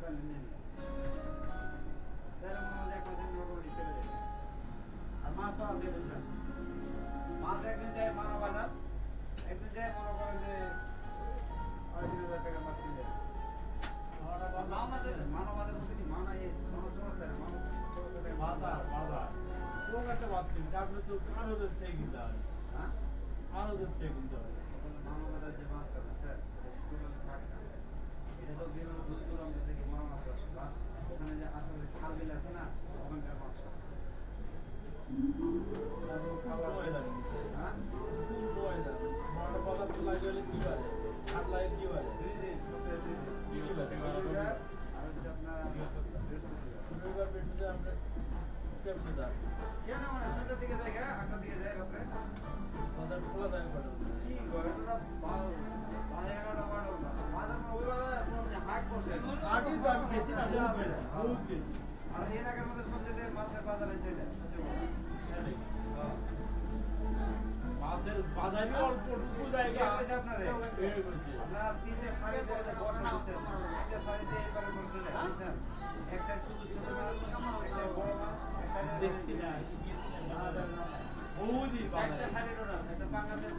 আর মাছ তো আছে বুঝছেন, মাছ একদিন যায় মানব বাজার, একদিন যায় মনে করেন যে 2,000 টাকা মাছ কিনে মানব বাজার বুঝলি মানা মানব চৌরাস্তা মানব চৌরাস্তা থেকে বাজার একটা বাদ কিনতে আপনি তো আরোদের থেকে কিনতে হবে। হ্যাঁ আরোদের থেকে কিনতে হবে। মানব বাজার যে মাছ খাবেন স্যার এটা তো বিভিন্ন দূর দূরান্ত থেকে মরা মাছ আসে, ওখানে যে আশেপাশে খাল বিল আছে না ওখানকার মাছ খাবার হ্যাঁ বাজার তো লাগলে কি পারে হাত লাগে কি পারে 2 দিন সপ্তাহে 2 দিন আর হচ্ছে আপনার রবিবার পেটে আপনি কেমন দাম কেন মানে সন্ধ্যার দিকে যায় 8টার দিকে যায় রাত্রে বাজার খোলা থাকে কত কি করে ওরা 11টা 12টা বাজার ওই বাজার মানে হাট বসে আটি তো আমি বেশি না বহুত বেশি আর এর আগের মধ্যে সন্ধ্যাতে মাছের বাজার আছে এটা মাছের বাজারে অল্পটুকু জায়গা আছে আপনার আপনার 3টে শাড়িতে বসে বুঝছেন 3টে শাড়িতে এবারে বসে বুঝছেন এক সাইড শুধু ছোট মাছ এক সাইড বড় মাছ এক সাইড দেখছি না বহুদিন চারটা শাড়ি টোটাল একটা পাঙ্গাসের